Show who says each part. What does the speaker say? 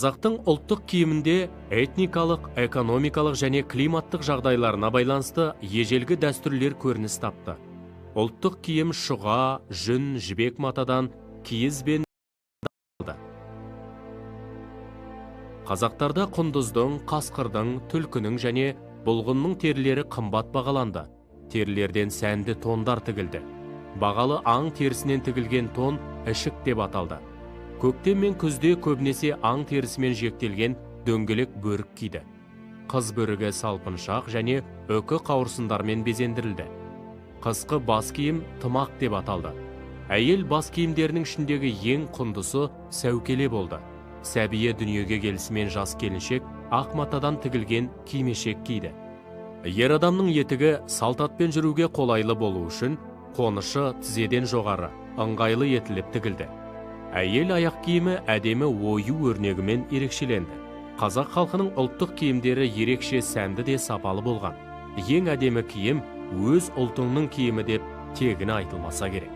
Speaker 1: Қазақтың ұлттық киімінде этникалық, экономикалық және климаттық жағдайларына байланысты ежелгі дәстүрлер көрініс тапты. Ұлттық киім шұға, жүн, жібек матадан, киіз бен алды. Қазақтарда құндыздың, қасқырдың, түлкінің және бұлғынның терілері қымбат бағаланды. Терілерден сәнді тондар тігілді. Бағалы аң терісінен тігілген тон ішік деп аталды. Көктем мен күзде көбінесе аң терісімен жектелген дөңгелек бөрік киді. Қыз бөрігі салпыншақ және өкі қауырсындармен безендірілді. Қысқы бас киім тымақ деп аталды. Әйел бас киімдерінің ішіндегі ең құндысы сәукеле болды. Сәбие дүниеге келісімен жас келіншек ақ матадан тігілген кимешек киді. Ер адамның етігі салтатпен жүруге қолайлы болу үшін қонышы тізеден жоғары, ыңғайлы етіліп тігілді. Әйел аяқ киімі әдемі ою өрнегімен ерекшеленді. Қазақ халқының ұлттық киімдері ерекше сәнді де сапалы болған. Ең әдемі киім өз ұлтыңның киімі деп тегін айтылмаса керек.